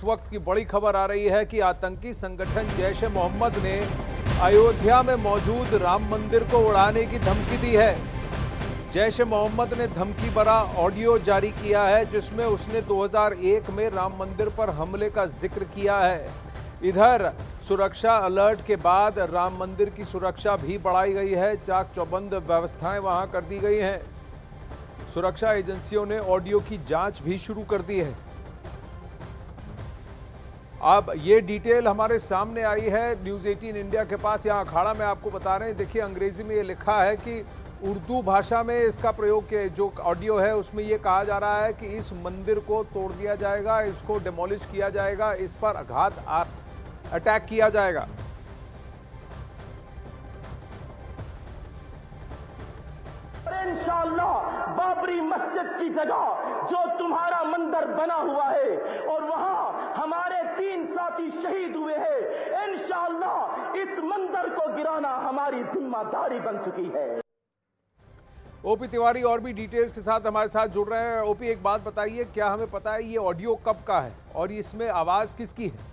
इस वक्त की बड़ी खबर आ रही है कि आतंकी संगठन जैश ए मोहम्मद ने अयोध्या में मौजूद राम मंदिर को उड़ाने की धमकी दी है। जैश ए मोहम्मद ने धमकी भरा ऑडियो जारी किया है जिसमें उसने 2001 में राम मंदिर पर हमले का जिक्र किया है। इधर सुरक्षा अलर्ट के बाद राम मंदिर की सुरक्षा भी बढ़ाई गई है। चाक चौबंद व्यवस्थाएं वहां कर दी गई हैं। सुरक्षा एजेंसियों ने ऑडियो की जांच भी शुरू कर दी है। अब ये डिटेल हमारे सामने आई है न्यूज़ 18 इंडिया के पास। यहाँ अखाड़ा में आपको बता रहे हैं, देखिए अंग्रेजी में ये लिखा है कि उर्दू भाषा में इसका प्रयोग के जो ऑडियो है उसमें ये कहा जा रहा है कि इस मंदिर को तोड़ दिया जाएगा, इसको डिमोलिश किया जाएगा, इस पर अटैक किया जाएगा। इंशाअल्लाह बाबरी मस्जिद की जगह जो तुम्हारा मंदिर बना हुआ है और वहां हमारे 3 साथी शहीद हुए हैं, इंशाअल्लाह इस मंदिर को गिराना हमारी जिम्मेदारी बन चुकी है। ओपी तिवारी और भी डिटेल्स के साथ हमारे साथ जुड़ रहे हैं। ओपी, एक बात बताइए, क्या हमें पता है ये ऑडियो कब का है और इसमें आवाज किसकी है?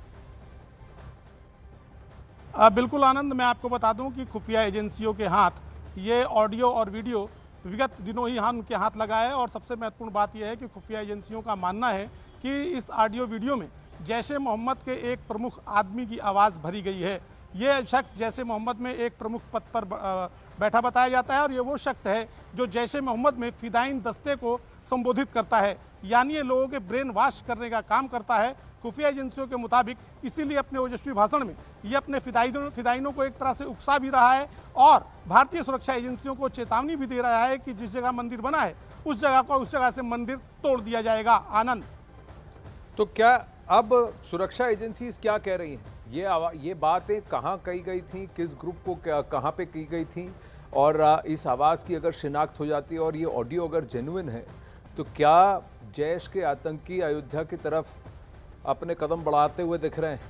बिल्कुल आनंद, मैं आपको बता दूं कि खुफिया एजेंसियों के हाथ ये ऑडियो और वीडियो विगत दिनों ही उनके हाथ लगा है। और सबसे महत्वपूर्ण बात यह है कि खुफिया एजेंसियों का मानना है कि इस ऑडियो वीडियो में जैश ए मोहम्मद के एक प्रमुख आदमी की आवाज़ भरी गई है। ये शख्स जैश ए मोहम्मद में एक प्रमुख पद पर बैठा बताया जाता है और ये वो शख्स है जो जैश ए मोहम्मद में फिदाइन दस्ते को संबोधित करता है, यानी ये लोगों के ब्रेन वॉश करने का काम करता है खुफिया एजेंसियों के मुताबिक। इसीलिए अपने ओजस्वी भाषण में ये अपने फिदाइनों को एक तरह से उकसा भी रहा है और भारतीय सुरक्षा एजेंसियों को चेतावनी भी दे रहा है कि जिस जगह मंदिर बना है उस जगह से मंदिर तोड़ दिया जाएगा। आनंद, तो क्या अब सुरक्षा एजेंसीज क्या कह रही हैं? ये बातें कहाँ कही गई थी, किस ग्रुप को कहाँ पे की गई थी, और इस आवाज़ की अगर शिनाख्त हो जाती है और ये ऑडियो अगर जेन्युइन है तो क्या जैश के आतंकी अयोध्या की तरफ अपने कदम बढ़ाते हुए दिख रहे हैं?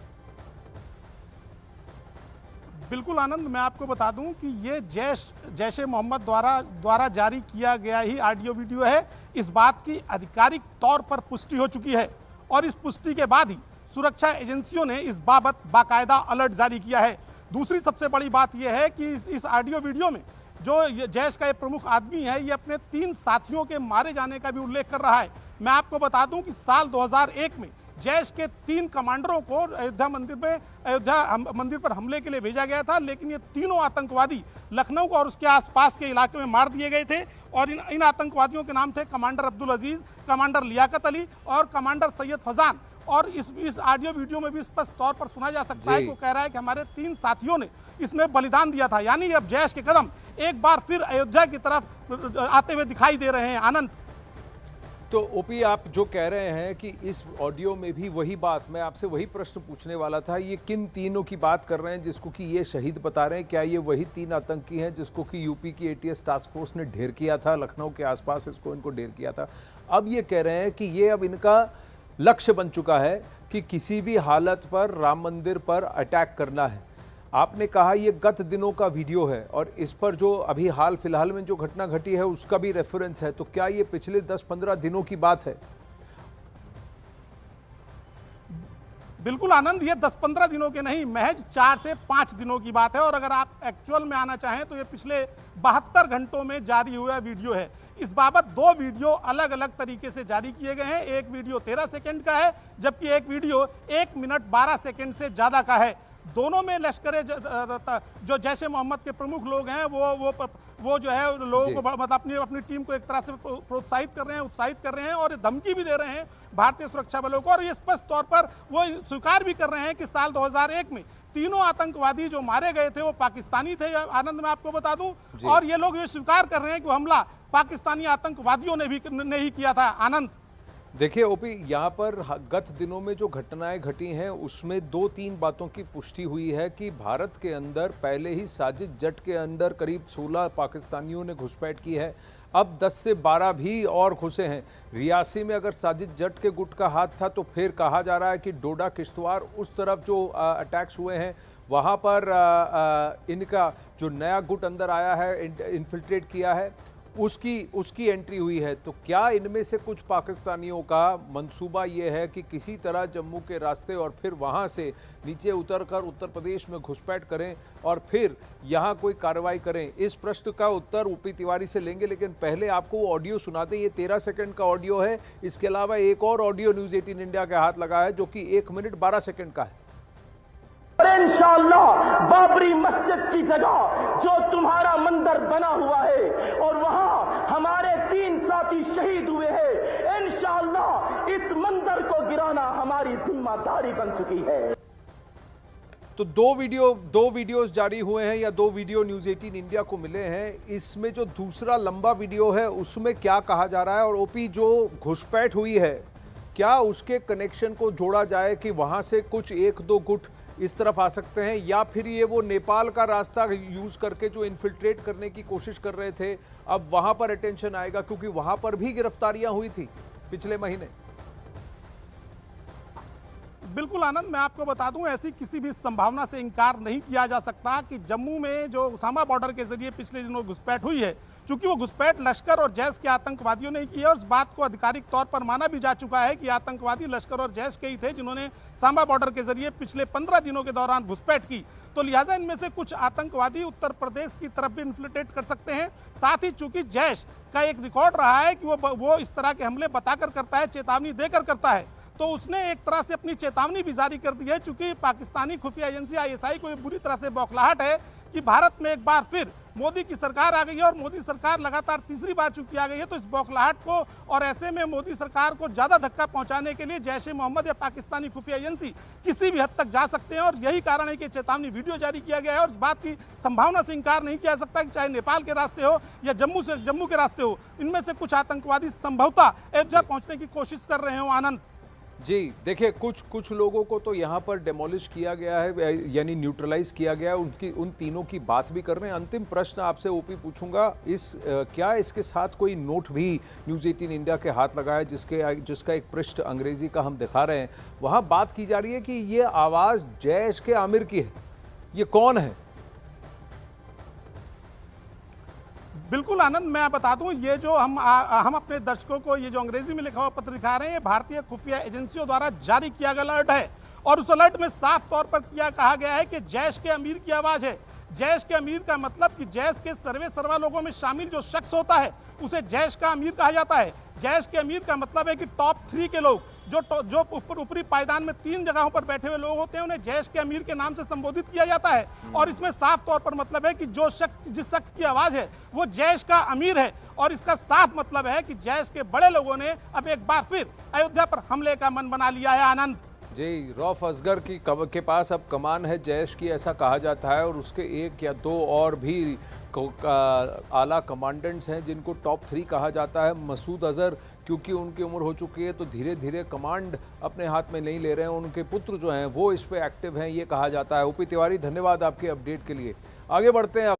बिल्कुल आनंद, मैं आपको बता दूं कि ये जैश ए मोहम्मद द्वारा जारी किया गया ही ऑडियो वीडियो है। इस बात की आधिकारिक तौर पर पुष्टि हो चुकी है और इस पुष्टि के बाद ही सुरक्षा एजेंसियों ने इस बाबत बाकायदा अलर्ट जारी किया है। दूसरी सबसे बड़ी बात यह है कि इस ऑडियो वीडियो में जो जैश का एक प्रमुख आदमी है ये अपने 3 साथियों के मारे जाने का भी उल्लेख कर रहा है। मैं आपको बता दूं कि साल 2001 में जैश के 3 कमांडरों को अयोध्या मंदिर पर हमले के लिए भेजा गया था, लेकिन ये तीनों आतंकवादी लखनऊ और उसके आसपास के इलाके में मार दिए गए थे। और इन आतंकवादियों के नाम थे कमांडर अब्दुल अजीज, कमांडर लियाकत अली और कमांडर सैयद फजान। और इस ऑडियो वीडियो में भी स्पष्ट तौर पर सुना जा सकता है कि वो कह रहा है कि हमारे 3 साथियों ने इसमें बलिदान दिया था, यानी अब जैश के कदम एक बार फिर अयोध्या की तरफ आते हुए दिखाई दे रहे हैं। आनंद, तो ओपी, आप जो कह रहे हैं कि इस ऑडियो में भी वही बात, मैं आपसे वही प्रश्न पूछने वाला था, ये किन तीनों की बात कर रहे हैं जिसको कि ये शहीद बता रहे हैं? क्या ये वही 3 आतंकी हैं जिसको कि यूपी की ATS टास्क फोर्स ने ढेर किया था, लखनऊ के आसपास इनको ढेर किया था? अब ये कह रहे हैं कि ये अब इनका लक्ष्य बन चुका है कि किसी भी हालत पर राम मंदिर पर अटैक करना है। आपने कहा ये गत दिनों का वीडियो है और इस पर जो अभी हाल फिलहाल में जो घटना घटी है उसका भी रेफरेंस है, तो क्या ये पिछले 10-15 दिनों की बात है? बिल्कुल आनंद, ये 10-15 दिनों के नहीं, महज 4 से 5 दिनों की बात है। और अगर आप एक्चुअल में आना चाहें तो ये पिछले 72 घंटों में जारी हुआ वीडियो है। इस बाबत 2 वीडियो अलग अलग तरीके से जारी किए गए हैं। एक वीडियो 13 सेकंड का है जबकि एक वीडियो 1 मिनट 12 सेकंड से ज्यादा का है। दोनों में लश्कर जो जैश ए मोहम्मद के प्रमुख लोग हैं वो जो है लोगों को मतलब अपनी टीम को एक तरह से प्रोत्साहित कर रहे हैं, उत्साहित कर रहे हैं और धमकी भी दे रहे हैं भारतीय सुरक्षा बलों को। और ये स्पष्ट तौर पर वो स्वीकार भी कर रहे हैं कि साल 2001 में तीनों आतंकवादी जो मारे गए थे वो पाकिस्तानी थे। आनंद, मैं आपको बता दूं, और ये लोग ये स्वीकार कर रहे हैं कि हमला पाकिस्तानी आतंकवादियों ने ही किया था। आनंद, देखिए ओपी, यहाँ पर गत दिनों में जो घटनाएं घटी हैं उसमें 2-3 बातों की पुष्टि हुई है कि भारत के अंदर पहले ही साजिद जट के अंदर करीब 16 पाकिस्तानियों ने घुसपैठ की है। अब 10 से 12 भी और घुसे हैं। रियासी में अगर साजिद जट के गुट का हाथ था तो फिर कहा जा रहा है कि डोडा किश्तवाड़ उस तरफ जो अटैक्स हुए हैं वहाँ पर इनका जो नया गुट अंदर आया है, इन्फिल्ट्रेट किया है। उसकी एंट्री हुई है। तो क्या इनमें से कुछ पाकिस्तानियों का मंसूबा ये है कि किसी तरह जम्मू के रास्ते और फिर वहां से नीचे उतरकर उत्तर प्रदेश में घुसपैठ करें और फिर यहां कोई कार्रवाई करें? इस प्रश्न का उत्तर ओपी तिवारी से लेंगे, लेकिन पहले आपको वो ऑडियो सुना दें। ये 13 सेकंड का ऑडियो है। इसके अलावा एक और ऑडियो न्यूज़ 18 इंडिया के हाथ लगा है जो कि 1 मिनट 12 सेकंड का है। इंशाअल्लाह बाबरी मस्जिद की जगह जो तुम्हारा मंदिर बना हुआ है और वहां हमारे 3 साथी शहीद हुए हैं, इंशाअल्लाह इस मंदिर को गिराना हमारी जिम्मेदारी बन चुकी है। तो दो वीडियोस जारी हुए हैं या 2 वीडियो न्यूज़ 18 इंडिया को मिले हैं। इसमें जो दूसरा लंबा वीडियो है उसमें क्या कहा जा रहा है और ओपी जो घुसपैठ हुई है क्या उसके कनेक्शन को जोड़ा जाए कि वहां से कुछ 1-2 गुट इस तरफ आ सकते हैं, या फिर ये वो नेपाल का रास्ता यूज करके जो इन्फिल्ट्रेट करने की कोशिश कर रहे थे अब वहां पर अटेंशन आएगा, क्योंकि वहां पर भी गिरफ्तारियां हुई थी पिछले महीने। बिल्कुल आनंद, मैं आपको बता दूं ऐसी किसी भी संभावना से इनकार नहीं किया जा सकता कि जम्मू में जो उसामा बॉर्डर के जरिए पिछले दिनों घुसपैठ हुई है, क्योंकि वो घुसपैठ लश्कर और जैश के आतंकवादियों ने की है और उस बात को आधिकारिक तौर पर माना भी जा चुका है कि आतंकवादी लश्कर और जैश के ही थे जिन्होंने सांबा बॉर्डर के जरिए पिछले 15 दिनों के दौरान घुसपैठ की। तो लिहाजा इनमें से कुछ आतंकवादी उत्तर प्रदेश की तरफ भी इन्फ्लिल्ट्रेट कर सकते हैं। साथ ही चूंकि जैश का एक रिकॉर्ड रहा है कि वो इस तरह के हमले बताकर करता है, चेतावनी देकर करता है, तो उसने एक तरह से अपनी चेतावनी भी जारी कर दी है। चूंकि पाकिस्तानी खुफिया एजेंसी ISI को बुरी तरह से बौखलाहट है कि भारत में एक बार फिर मोदी की सरकार आ गई है और मोदी सरकार लगातार तीसरी बार चुकी आ गई है। तो इस बौखलाहट को और ऐसे में मोदी सरकार को ज्यादा धक्का पहुंचाने के लिए जैश-ए-मोहम्मद या पाकिस्तानी खुफिया एजेंसी किसी भी हद तक जा सकते हैं और यही कारण है कि चेतावनी वीडियो जारी किया गया है। और इस बात की संभावना से इनकार नहीं किया जा सकता कि चाहे नेपाल के रास्ते हो या जम्मू के रास्ते हो, इनमें से कुछ आतंकवादी संभवतः अयोध्या पहुंचने की कोशिश कर रहे हो। आनंद जी देखिए, कुछ लोगों को तो यहाँ पर डेमोलिश किया गया है, यानी न्यूट्रलाइज किया गया है। उन तीनों की बात भी कर रहे हैं। अंतिम प्रश्न आपसे ओपी पूछूंगा, क्या इसके साथ कोई नोट भी न्यूज़ 18 इंडिया के हाथ लगा है जिसका एक पृष्ठ अंग्रेजी का हम दिखा रहे हैं? वहाँ बात की जा रही है कि ये आवाज़ जैश के आमिर की है। ये कौन है? बिल्कुल आनंद, मैं बता दूं, ये जो हम अपने दर्शकों को ये जो अंग्रेजी में लिखा हुआ पत्र दिखा रहे हैं, ये भारतीय खुफिया एजेंसियों द्वारा जारी किया गया अलर्ट है और उस अलर्ट में साफ तौर पर कहा गया है कि जैश के अमीर की आवाज है। जैश के अमीर का मतलब कि जैश के सर्वा लोगों में शामिल जो शख्स होता है उसे जैश का अमीर कहा जाता है। जैश के अमीर का मतलब है कि टॉप 3 के लोग जो ऊपरी पायदान में 3 जगहों पर बैठे हुए लोग होते हैं उन्हें जैश के अमीर के नाम से संबोधित किया जाता है। और इसमें साफ तौर पर मतलब है कि जिस शख्स की आवाज है वो जैश का अमीर है। और इसका साफ मतलब है कि जैश के बड़े लोगों ने अब एक बार फिर अयोध्या पर हमले का मन बना लिया है। आनंद जी, रऊफ असगर के पास अब कमान है जैश की, ऐसा कहा जाता है, और उसके 1 या 2 और भी आला कमांडेंट्स हैं जिनको टॉप 3 कहा जाता है। मसूद अजहर, क्योंकि उनकी उम्र हो चुकी है तो धीरे धीरे कमांड अपने हाथ में नहीं ले रहे हैं, उनके पुत्र जो हैं वो इस पे एक्टिव हैं, ये कहा जाता है। ओपी तिवारी, धन्यवाद आपके अपडेट के लिए। आगे बढ़ते हैं।